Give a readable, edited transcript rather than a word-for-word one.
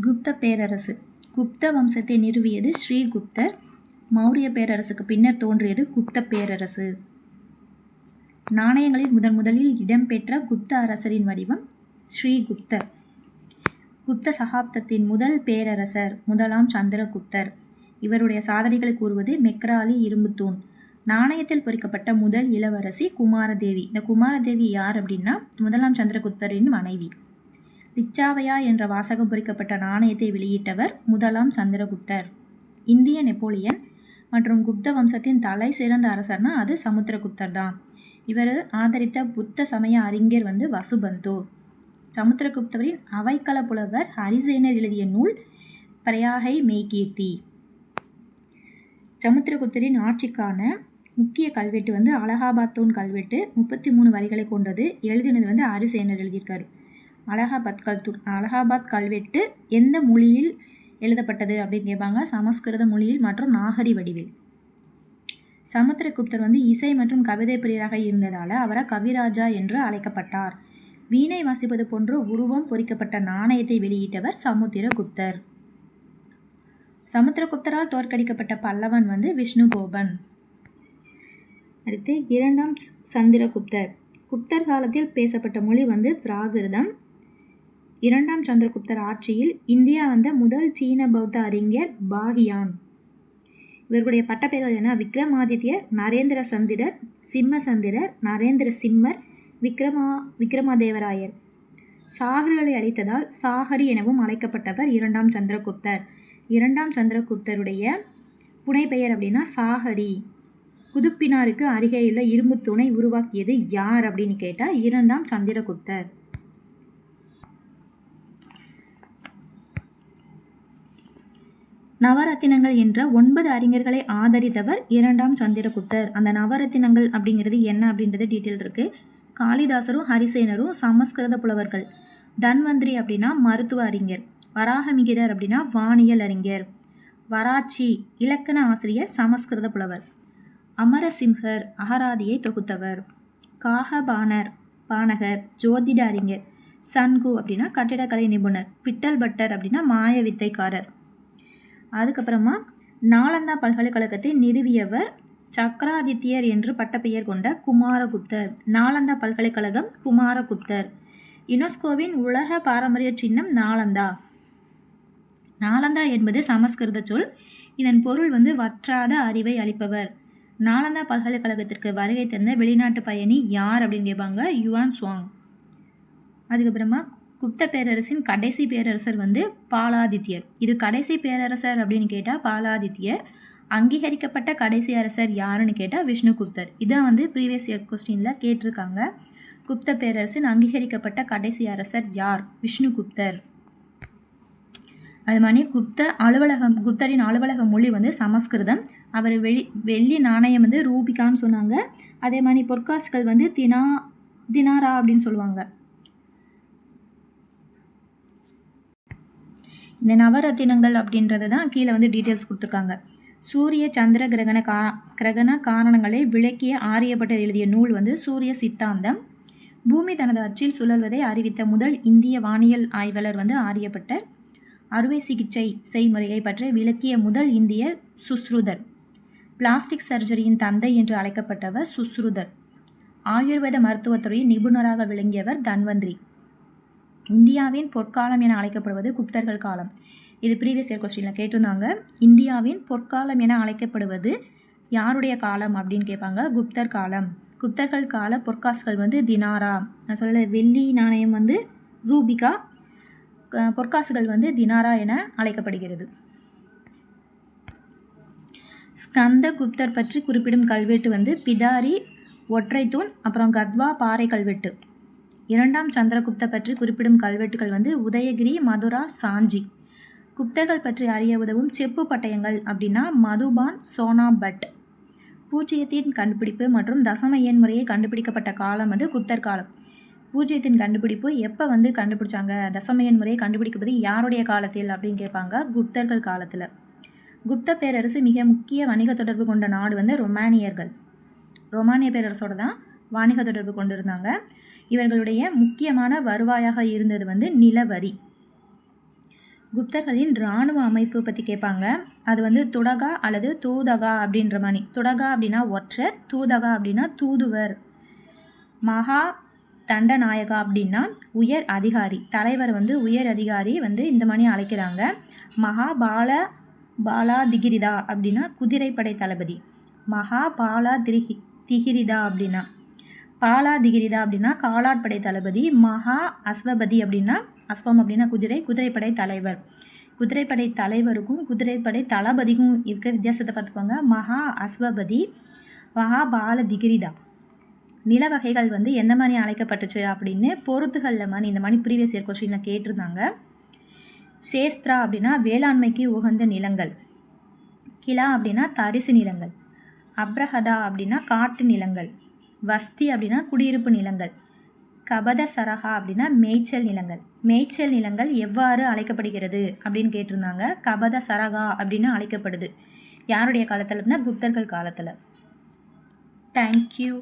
குப்த பேரரசு. குப்த வம்சத்தை நிறுவியது ஸ்ரீகுப்தர். மௌரிய பேரரசுக்கு பின்னர் தோன்றியது குப்த பேரரசு. நாணயங்களில் முதலில் இடம்பெற்ற குப்த அரசரின் வடிவம் ஸ்ரீகுப்தர். குப்த சகாப்தத்தின் முதல் பேரரசர் முதலாம் சந்திரகுப்தர். இவருடைய சாதனைகளை கூறுவது மெக்ராலி இரும்புத்தூண். நாணயத்தில் பொறிக்கப்பட்ட முதல் இளவரசி குமாரதேவி. இந்த குமாரதேவி யார் அப்படின்னா முதலாம் சந்திரகுப்தரின் மனைவி. லிச்சாவயா என்ற வாசகம் பொறிக்கப்பட்ட நாணயத்தை வெளியிட்டவர் முதலாம் சந்திரகுப்தர். இந்திய நெப்போலியன் மற்றும் குப்த வம்சத்தின் தலை சிறந்த அரசர்னா அது சமுத்திரகுப்தர் தான். இவர் ஆதரித்த புத்த சமய அறிஞர் வசுபந்து. சமுத்திரகுப்தரின் அவைக்கள புலவர் ஹரிசேனர் எழுதிய நூல் பிரயாகை மெய்கீர்த்தி. சமுத்திரகுப்தரின் ஆட்சிக்கான முக்கிய கல்வெட்டு அலகாபாத் தூண் கல்வெட்டு 33 வரிகளை கொண்டது. எழுதினது ஹரிசேனர் எழுதியிருக்காரு. அலகாபாத் கல்வெட்டு எந்த மொழியில் எழுதப்பட்டது அப்படின்னு கேட்பாங்க. சமஸ்கிருத மொழியில் மற்றும் நாகரி வடிவில். சமுத்திரகுப்தர் இசை மற்றும் கவிதை பிரியராக இருந்ததால் அவரை கவிராஜா என்று அழைக்கப்பட்டார். வீணை வாசிப்பது போன்ற உருவம் பொறிக்கப்பட்ட நாணயத்தை வெளியிட்டவர் சமுத்திரகுப்தர். சமுத்திரகுப்தரால் தோற்கடிக்கப்பட்ட பல்லவன் விஷ்ணுகோபன். அடுத்து இரண்டாம் சந்திரகுப்தர். குப்தர் காலத்தில் பேசப்பட்ட மொழி பிராகிருதம். இரண்டாம் சந்திரகுப்தர் ஆட்சியில் இந்தியா முதல் சீன பௌத்த அறிஞர் பாகியான். இவர்களுடைய பட்டப்பெயர்கள் என்ன? விக்ரமாதித்யர், நரேந்திர சந்திரர், சிம்மசந்திரர், நரேந்திர சிம்மர், விக்ரமதேவராயர். சாகர்களை அழித்ததால் சாகரி எனவும் அழைக்கப்பட்டவர் இரண்டாம் சந்திரகுப்தர். இரண்டாம் சந்திரகுப்தருடைய புனைப்பெயர் அப்படின்னா சாகரி. குதுப்பினாருக்கு அருகேயுள்ள இரும்பு தூணை உருவாக்கியது யார் அப்படின்னு கேட்டால் இரண்டாம் சந்திரகுப்தர். நவரத்தினங்கள் என்ற 9 அறிஞர்களை ஆதரித்தவர் இரண்டாம் சந்திரகுப்தர். அந்த நவரத்தினங்கள் அப்படிங்கிறது என்ன அப்படின்றது டீட்டெயில் இருக்குது. காளிதாசரும் ஹரிசேனரும் சமஸ்கிருத புலவர்கள். தன்வந்திரி அப்படின்னா மருத்துவ அறிஞர். வராகமிகிரர் அப்படின்னா வானியல் அறிஞர். வராச்சி இலக்கண ஆசிரியர், சமஸ்கிருத புலவர். அமரசிம்ஹர் அகராதியை தொகுத்தவர். பானகர் ஜோதிட அறிஞர். சன்கு அப்படின்னா கட்டிடக்கலை நிபுணர். பிட்டல் பட்டர் அப்படின்னா மாய வித்தைக்காரர். அதுக்கப்புறமா நாலந்தா பல்கலைக்கழகத்தை நிறுவியவர் சக்கராதித்யர் என்று பட்டப்பெயர் கொண்ட குமாரகுப்தர். நாலந்தா பல்கலைக்கழகம் குமாரகுப்தர். யுனெஸ்கோவின் உலக பாரம்பரிய சின்னம் நாலந்தா. நாலந்தா என்பது சமஸ்கிருத சொல். இதன் பொருள் வற்றாத அறிவை அளிப்பவர். நாலந்தா பல்கலைக்கழகத்திற்கு வருகை தந்த வெளிநாட்டு பயணி யார் அப்படின்னு கேட்பாங்க. Yuan Chwang. அதுக்கப்புறமா குப்த பேரரசின் கடைசி பேரரசர் பாலாதித்யர். இது கடைசி பேரரசர் அப்படின்னு கேட்டால் பாலாதித்யர். அங்கீகரிக்கப்பட்ட கடைசி அரசர் யாருன்னு கேட்டால் விஷ்ணுகுப்தர். இதான் ப்ரீவியஸ் இயர் கொஸ்டினில் கேட்டிருக்காங்க. குப்த பேரரசின் அங்கீகரிக்கப்பட்ட கடைசி அரசர் யார்? விஷ்ணுகுப்தர். அது மாதிரி குப்தரின் அலுவலக மொழி சமஸ்கிருதம். அவர் வெள்ளி நாணயம் ரூபிகான்னு சொன்னாங்க. அதே மாதிரி பொற்காசுகள் தினாரா அப்படின்னு சொல்லுவாங்க. இந்த நவரத்தினங்கள் அப்படின்றது தான் கீழே டீட்டெயில்ஸ் கொடுத்துருக்காங்க. சூரிய சந்திர கிரகண காரணங்களை விளக்கிய ஆரியப்பட்டர் எழுதிய நூல் சூரிய சித்தாந்தம். பூமி தனது அச்சில் சுழல்வதை அறிவித்த முதல் இந்திய வானியல் ஆய்வாளர் ஆரியப்பட்டர். அறுவை சிகிச்சை செய்முறையை பற்றி விளக்கிய முதல் இந்தியர் சுஸ்ருதர். பிளாஸ்டிக் சர்ஜரியின் தந்தை என்று அழைக்கப்பட்டவர் சுஸ்ருதர். ஆயுர்வேத மருத்துவத்துறையின் நிபுணராக விளங்கியவர் தன்வந்திரி. இந்தியாவின் பொற்காலம் என அழைக்கப்படுவது குப்தர்கள் காலம். இது ப்ரீவியஸ் இயர் கொஸ்டினில் கேட்டிருந்தாங்க. இந்தியாவின் பொற்காலம் என அழைக்கப்படுவது யாருடைய காலம் அப்படின்னு கேட்பாங்க. குப்தர் காலம். குப்தர்கள் கால பொற்காசுகள் தினாரா. நான் சொல்ல வெள்ளி நாணயம் ரூபிகா. பொற்காசுகள் தினாரா என அழைக்கப்படுகிறது. ஸ்கந்த குப்தர் பற்றி குறிப்பிடும் கல்வெட்டு பிதாரி ஒற்றைத்தூண், அப்புறம் கத்வா பாறை கல்வெட்டு. இரண்டாம் சந்திரகுப்த பற்றி குறிப்பிடும் கல்வெட்டுகள் உதயகிரி, மதுரா, சாஞ்சி. குப்தர்கள் பற்றி அறிய உதவும் செப்பு பட்டயங்கள் அப்படின்னா மதுபான், சோனாபட். பூஜ்ஜியத்தின் கண்டுபிடிப்பு மற்றும் தசம எண் முறையை கண்டுபிடிக்கப்பட்ட காலம் குப்தர் காலம். பூஜ்ஜியத்தின் கண்டுபிடிப்பு எப்போ கண்டுபிடிச்சாங்க? தசம எண் முறையை கண்டுபிடிப்பது யாருடைய காலத்தில் அப்படின்னு கேட்பாங்க. குப்தர்கள் காலத்தில். குப்த பேரரசு மிக முக்கிய வணிக தொடர்பு கொண்ட நாடு ரொமானியர்கள். ரொமானிய பேரரசோட தான் வாணிக தொடர்பு கொண்டிருந்தாங்க. இவர்களுடைய முக்கியமான வருவாயாக இருந்தது நிலவரி. குப்தர்களின் இராணுவ அமைப்பு பற்றி கேட்பாங்க. அது வந்து துடகா அல்லது தூதகா அப்படின்ற மாதிரி. துடகா அப்படின்னா ஒற்றர், தூதகா அப்படின்னா தூதுவர். மகா தண்டநாயகா அப்படின்னா உயர் அதிகாரி, தலைவர் வந்து உயர் அதிகாரி வந்து இந்த மாதிரி அழைக்கிறாங்க. மகா பாலாதிகிரிதா அப்படின்னா குதிரைப்படை தளபதி. மகா திகிரிதா அப்படின்னா பாலாதிகிரிதா அப்படின்னா காலாட்படை தளபதி. மகா அஸ்வபதி அப்படின்னா அஸ்வம் அப்படின்னா குதிரைப்படை தலைவர். குதிரைப்படை தலைவருக்கும் குதிரைப்படை தளபதிக்கும் இருக்க வித்தியாசத்தை பார்த்துக்கோங்க. மகா அஸ்வபதி, மகா பாலதிகிரிதா. நில வகைகள் வந்து எந்த மாதிரி அழைக்கப்பட்டுச்சு அப்படின்னு பொறுத்துகளில் மாதிரி இந்த மாதிரி ப்ரீவியஸ் இயர் கொஸ்டினில் கேட்டிருந்தாங்க. சேஸ்திரா அப்படின்னா வேளாண்மைக்கு உகந்த நிலங்கள். கிலா அப்படின்னா தரிசு நிலங்கள். அப்ரஹதா அப்படின்னா காட்டு நிலங்கள். வஸ்தி அப்படின்னா குடியிருப்பு நிலங்கள். கபத சரஹா அப்படின்னா மேய்ச்சல் நிலங்கள். மேய்ச்சல் நிலங்கள் எவ்வாறு அழைக்கப்படுகிறது அப்படின்னு கேட்டிருந்தாங்க. கபத சரகா அப்படின்னு அழைக்கப்படுது. யாருடைய காலத்தில் அப்படின்னா குப்தர்கள் காலத்தில். தேங்க்யூ.